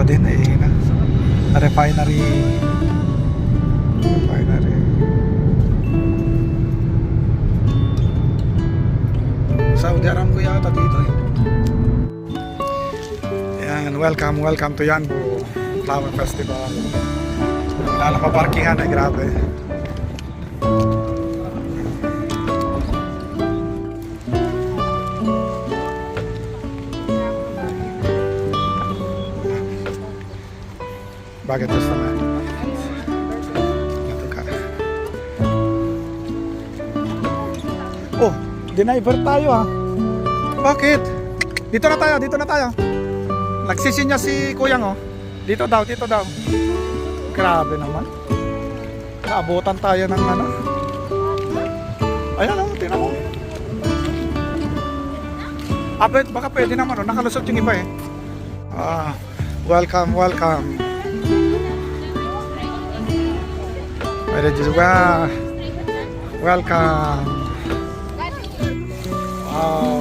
ko din eh na refinery. Saudi Aramco yata dito eh. Yan, welcome to Yanbu Flower Festival. Wala na pa parkingan eh, grabe. Bakit gusto naman? Ito ka. Oh, diniver tayo ah. Bakit? Dito na tayo. Nagsisinya si Kuyang oh. Dito daw. Grabe naman. Naabutan tayo ng ano. Ayan oh, tingnan mo. Baka pwede naman oh, nakalusot yung iba eh. Welcome. Welcome. Wow.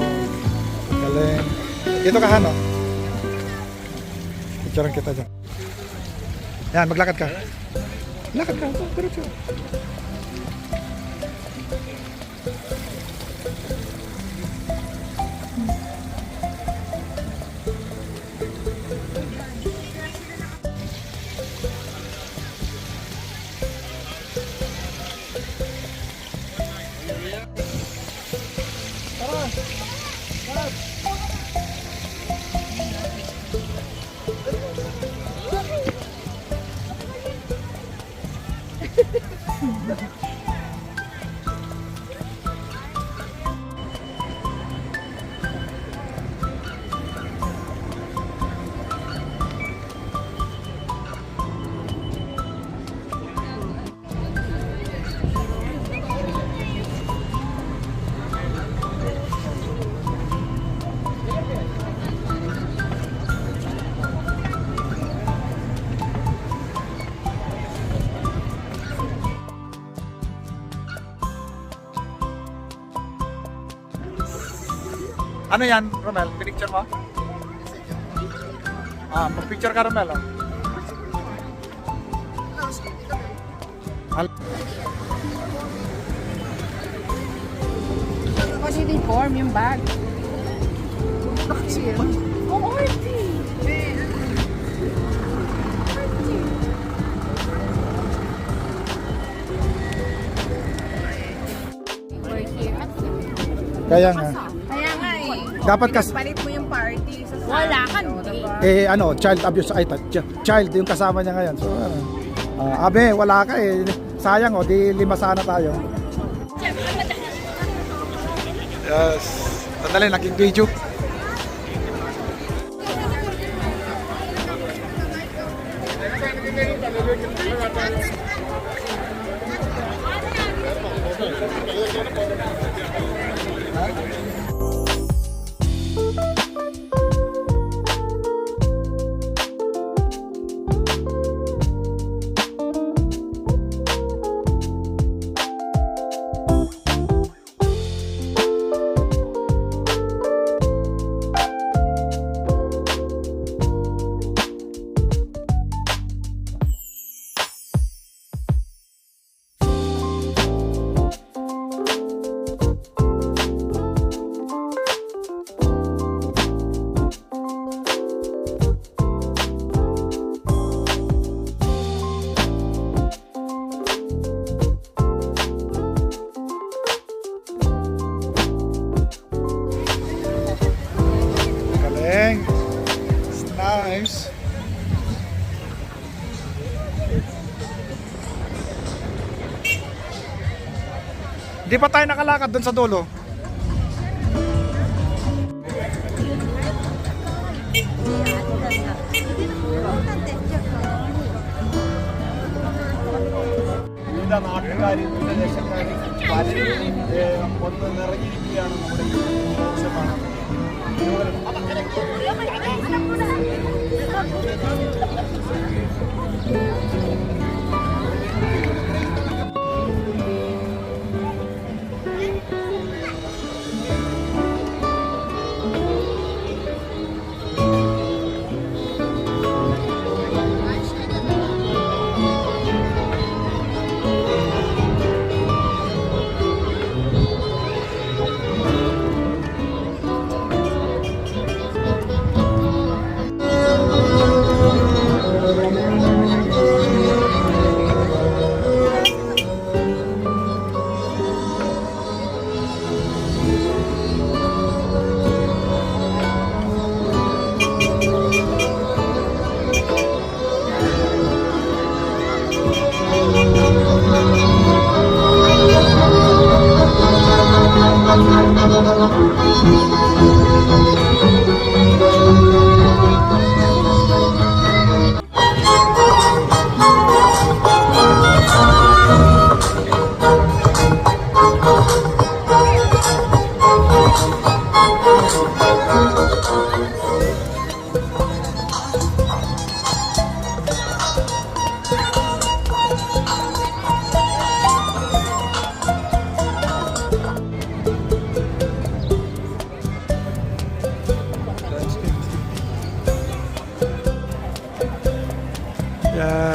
Galing. Dito ka Hano. Picturean kita dyan. Yan, maglakad ka. Diretso. Ano yan, Romel? Pinicture mo? Mag-picture ka, Romel. Kasi uniform yung bag. Oo, Kaya nga. Dapat palit mo yung party. Wala ka child abuse, child yung kasama niya ngayon. So, abe, wala ka eh. Sayang di 5 sana tayo. Yes. Sandali, naging video. It's nice. Di pa tayo nakalakad dun sa dulo. നാട്ടുകാരും ദേശക്കാരും പലരും ഒന്ന് നിറഞ്ഞിരിക്കുകയാണ് നമ്മുടെ ദിവസമാണ്.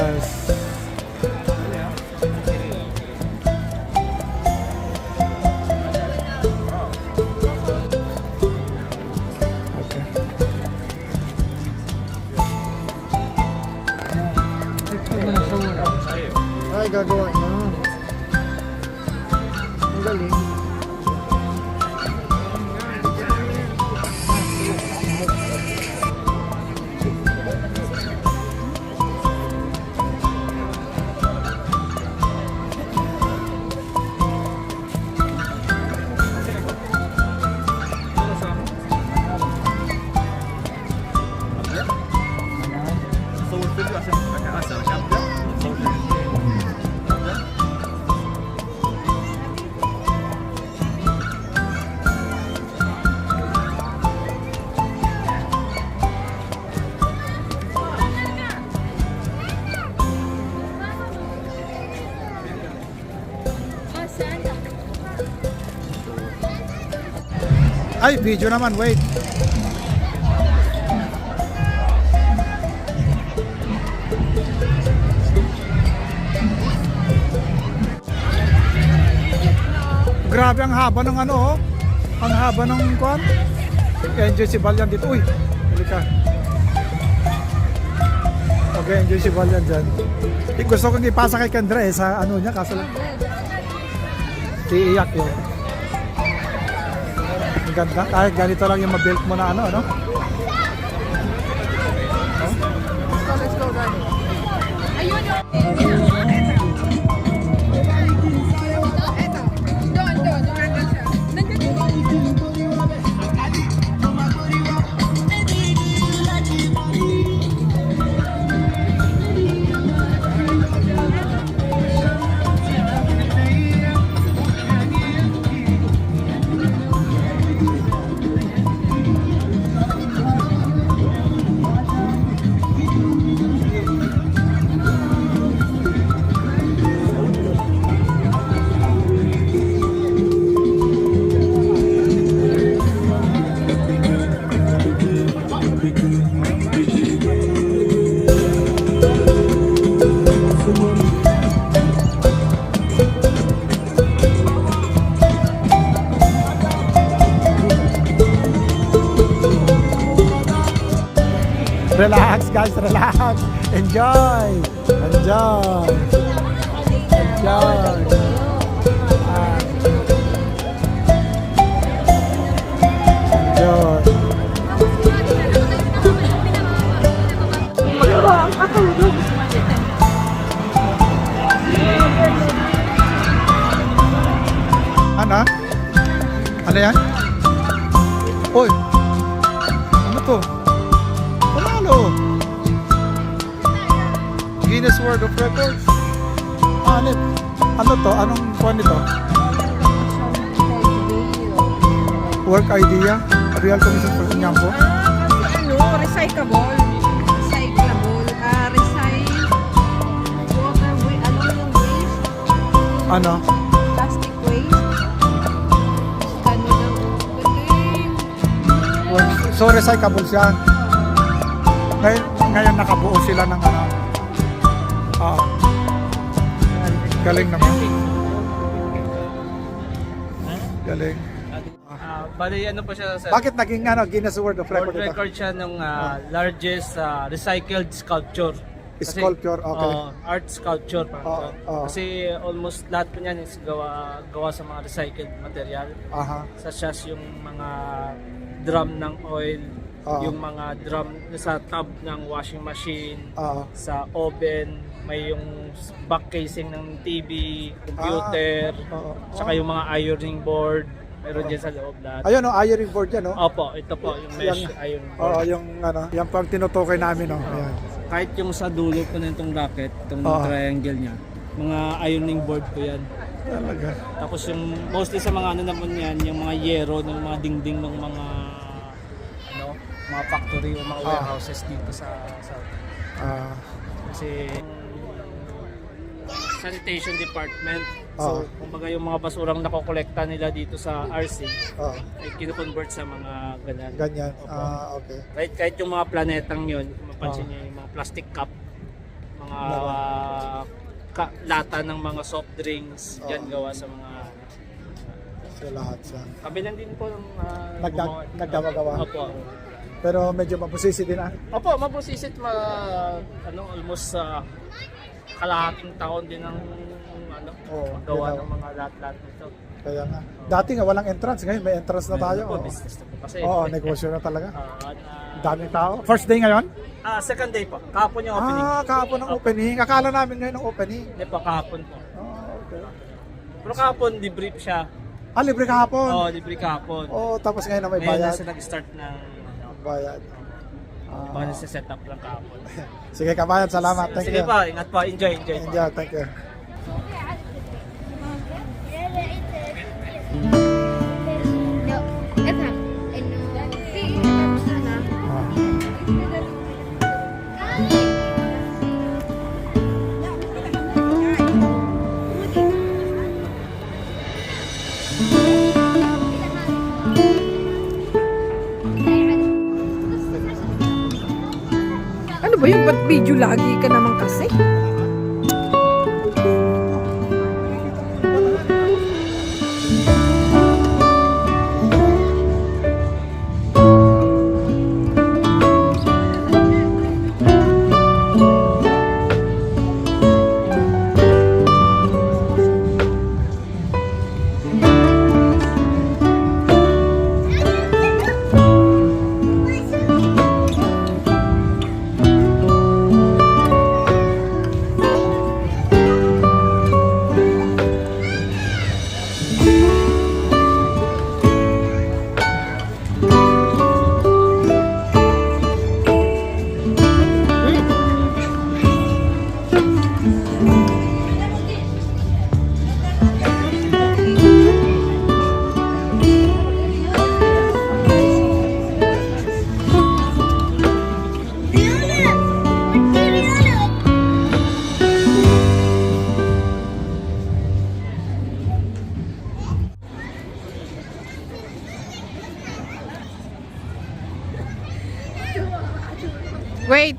Yes. Ay, gagawa na. Ang galing. Ay, video naman, wait. Grabe ang haba ng ano, oh. Ang haba ng kwan. Enjoy si Balyan dito. Uy, huli ka. Okay, enjoy si Balyan dyan. Gusto kong ipasa kay Kendra sa ano niya, kaso lang. Iiyak yun. Ang ganda. Kahit ganito lang yung mabuilt mo na ano, ano? Let's go, Dani. Ayun yun. Eto. Doon. Nandun siya. Nandun yun. Relax guys, relax. Enjoy. Enjoy. Enjoy. Enjoy. Ano? Ano yan? Uy. Ano to? Panalo. Guinness World of Records. Ano to? Anong kuwan nito? Work idea? Real Commission for Nyambo? Recyclable. Water waste. Ano yung waste? Ano? Plastic waste. Ano lang. So recyclable siya. Ngayon nakabuo sila ng ano. Galing naman. Galing. Bali, ano po siya sa Bakit naging ano, Guinness World of world Record ito? record siya ng largest recycled sculpture. Sculpture, okay. Art sculpture. Kasi almost lahat po niyan is gawa sa mga recycled material. aha. Such as yung mga drum ng oil, yung mga drum sa tub ng washing machine, sa oven, may yung back casing ng TV, computer, tsaka yung mga ironing board. Meron dyan sa loob lahat. Ayun, ironing board yan, no? Opo, ito po yung mesh iron board. Oo, yung ano, yung pang tinutukoy namin, no? Ayan. Kahit yung sa dulo po na itong bracket, itong triangle niya, mga ironing board po yan. Talaga. Tapos yung mostly sa mga ano naman yan, yung mga yero ng mga dingding ng mga ano, mga factory o mga warehouses dito sa kasi sanitation department. So, kumbaga yung mga basurang nakokolekta nila dito sa RC ay kino-convert sa mga ganyan. Ganyan. Opo. Okay. Kahit yung mga planetang yun, kung mapansin niyo yung mga plastic cup, mga lata ng mga soft drinks, yan gawa sa mga So lahat siya. kami lang din po ng Naggawa-gawa. Opo. Pero medyo mapusisi din ah. Opo, mabusisit almost kalahating taon din ang Oo, gawa ginawa. ng mga lahat-lahat nito. Kaya nga. Dati nga walang entrance, ngayon may entrance na tayo. Po, Oo. business na po kasi. Oo, negosyo na talaga. At, Daming tao. First day ngayon? second day po. Kahapon yung opening. Kahapon ang opening. Akala namin ngayon ang opening. Hindi po, kahapon po. Okay. Pero kahapon, debrief siya. Libre kahapon. Oo, debrief kahapon. Tapos ngayon na may Ngayon na bayad. siya nag-start ng Bayad. mga nasa-set up lang kahapon. Sige kabayan, salamat. Thank Sige you. pa, ingat pa. Enjoy po. Enjoy, thank you. No, افهم انه في سنة Ano ba yun? Ba't video lagi ka naman kasi?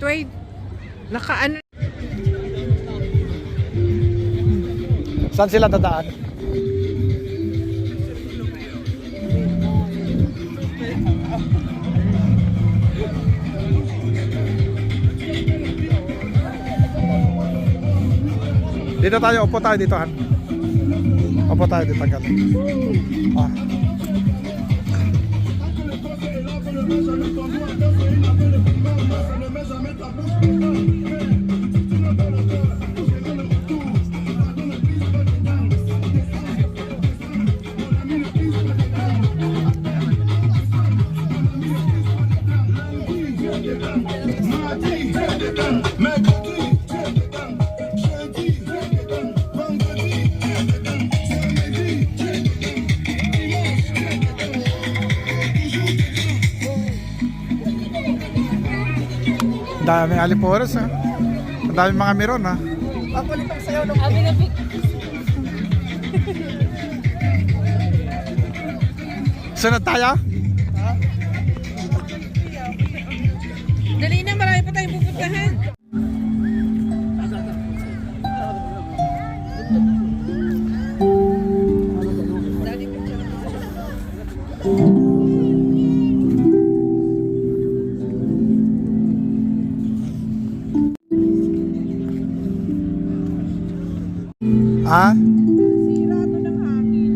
Wait. Nakaano? Saan sila dadaan? Dito tayo, upo tayo dito Han. Upo tayo dito agad. Daming alipores ha. Ang daming mga meron ha. Sunod tayo? Dali na, marami pa tayong pupuntahan. Ha? Sirado ng hangin.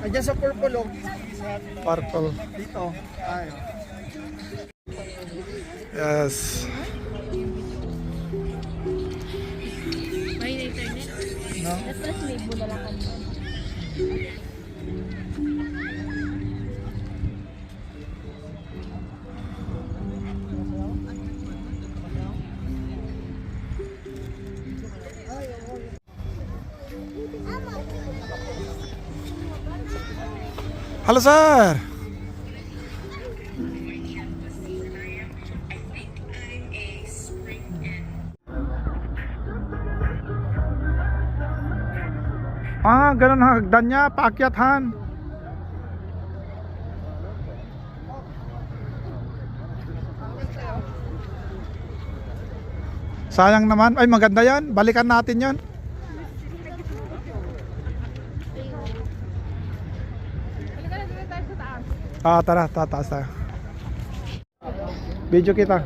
Andiyan sa purple oh. Purple. Dito. Ay. Yes. may internet. No? Tapos libo na lang kami. Halo sir. Ah, ganun ang hagdan niya, paakyat Han. Sayang naman. Ay, maganda yan. Balikan natin yan. Ah, tara, tataas tayo. Video kita.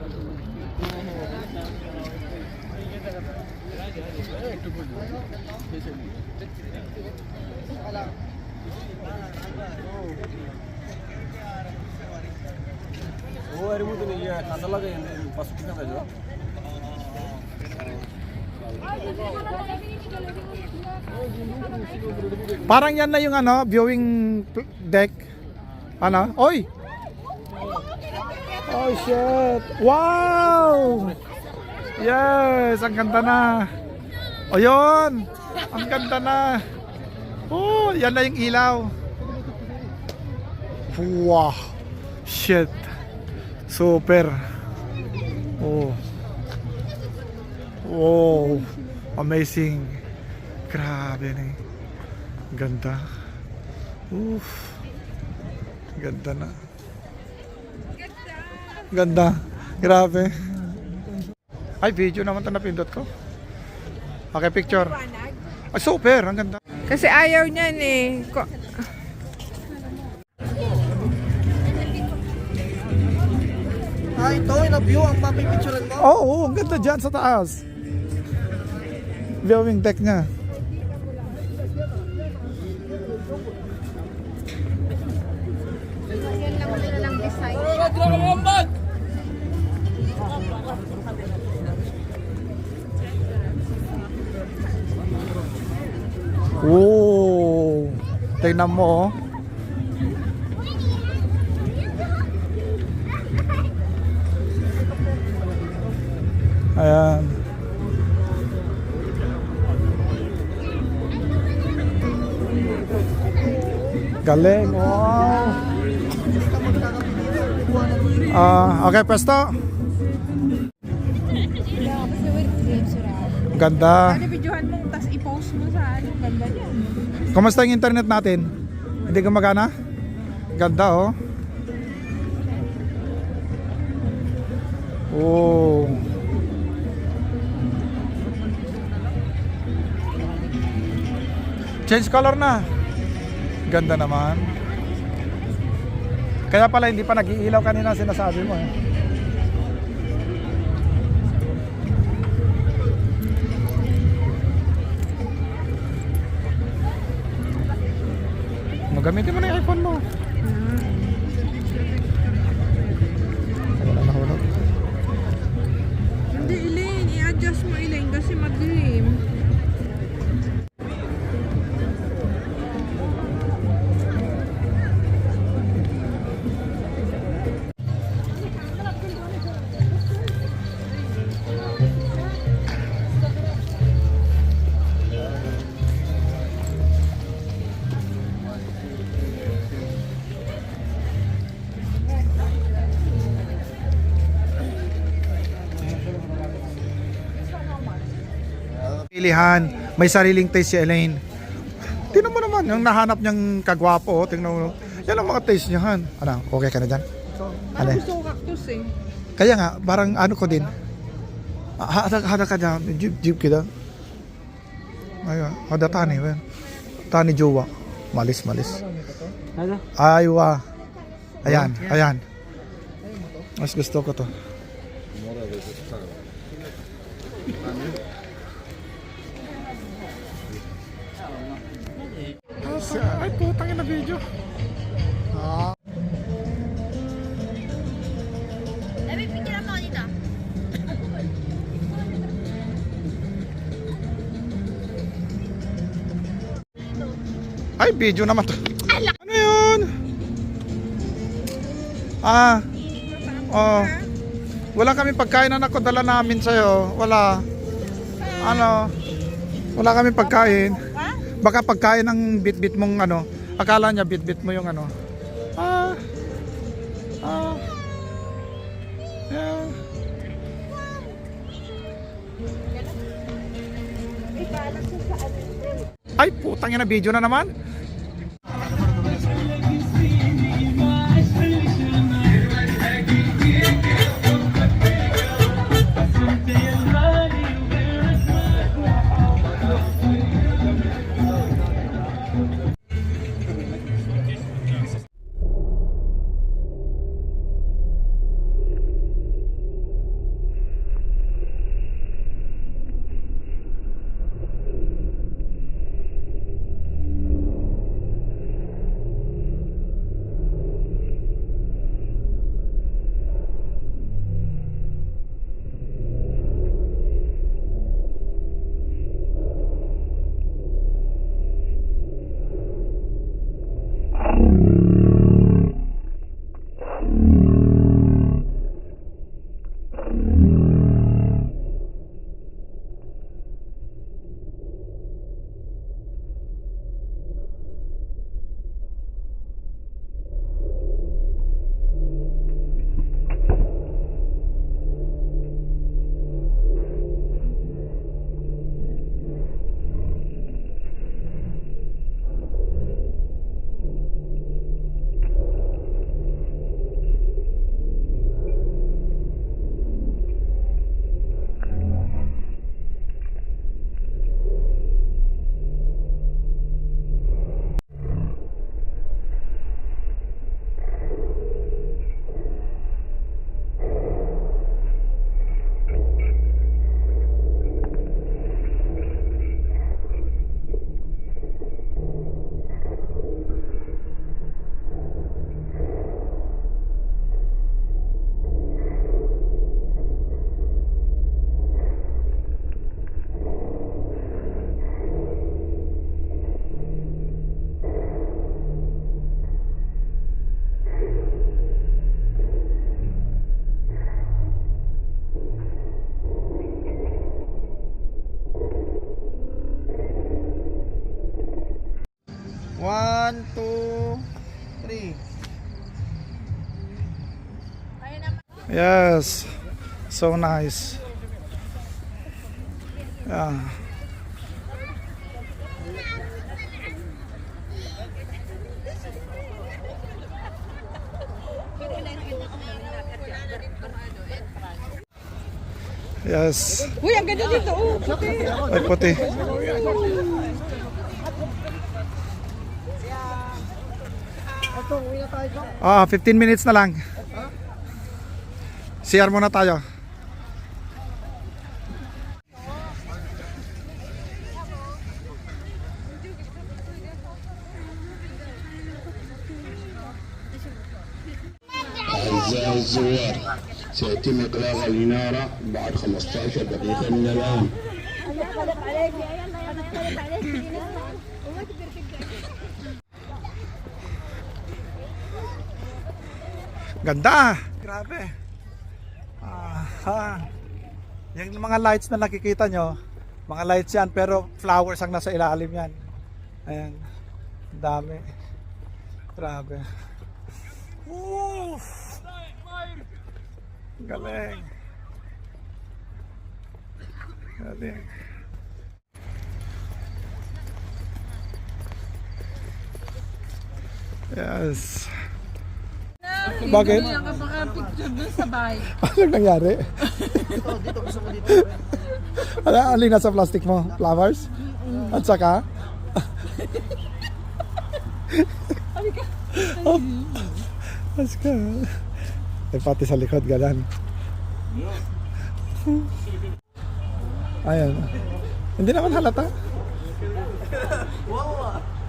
Parang yan na yung ano, viewing deck. Ano? Oy! Oh shit! Wow! Yes! Ang ganda na! O yun! Ang ganda na! Oh! Yan na yung ilaw! Wow! Shit! Super! Oh! Wow! Amazing! Grabe na eh! Ganda! Oof! Ganda na! Ganda! Grabe! Ay, video naman ito napindot ko. Okay, picture. Ay, super! Ang ganda. Kasi ayaw niyan eh. Ito, ina-view ang papipicturean mo. Oo, ang ganda dyan sa taas. Viewing deck niya. Yan lang nila lang design. Oh, tingnan mo oh. Ayan. Galing, wow. Okay, pwesto. Ganda. Ano videohan mo, tas i-post mo sa ano, ganda niya. Kumusta yung internet natin? Hindi gumagana? Ganda oh. Oh. Change color na. Ganda naman. Kaya pala hindi pa nag-iilaw kanina sinasabi mo eh. Gamitin mo na yung iPhone mo. Wala na hulog. Hindi, Elaine. I-adjust mo, Elaine, kasi madilim. Pilihan, may sariling taste si Elaine. Tingnan mo naman, yung nahanap niyang kagwapo, oh. Tingnan mo. Yan ang mga taste niya, Han. Ano, okay ka na dyan? Parang gusto ko cactus eh. Kaya nga, parang ano ko din. Hada ka dyan, jeep kita. Ayun, hada tani, well. Tani jowa. Malis. Aywa. Ayan. Mas gusto ko to. Ay, putang ina video. Ay, video naman to. Ano yun? Wala kami pagkain na dala namin sa'yo. Wala. Wala kami pagkain. Baka pagkain ng bit-bit mong ano. Akala niya bit-bit mo yung ano. Yeah. Ay, putang ina, video na naman. One, two, three. Yes. So nice. Yeah. Yes. Uy, ang ganda dito. Oh, puti. Ay, puti. Ah, 15 minutes na lang. CR muna tayo. أعزائي الزوار سيتم إغلاق الإنارة بعد 15 دقيقة من الآن. Ganda! Grabe! Yung mga lights na nakikita nyo, mga lights yan, pero flowers ang nasa ilalim yan. Ayan. Ang dami. Grabe. Woo! Galing. Galing. Yes. Bakit? Hindi lang picture dun sa bahay. Anong nangyari? Dito, gusto mo dito. Alin nasa plastic mo? Flowers? At saka? Oh. Mas ka. Ay, pati sa likod, galan. Ayan. Hindi naman halata.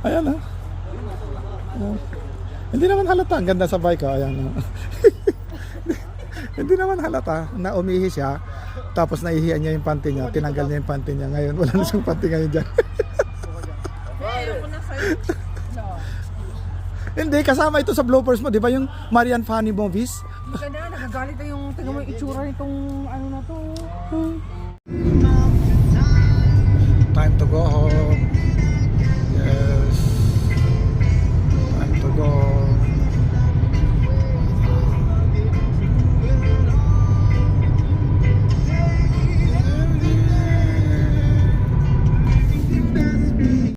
Ayan ah. Oh. Hindi naman halata. Ang ganda sa bike ko. Ayan ah. Hindi naman halata na umihi siya. Tapos naihiyan niya yung panty niya. Tinanggal niya yung panty niya. Ngayon, wala na siyang panty ngayon dyan. Ayoko na sa'yo. Hindi, kasama ito sa bloopers mo. Di ba yung Marian Funny movies? Hindi ka na, nakagalit na yung, tingnan mo yung itsura nitong ano na to. Time to go home.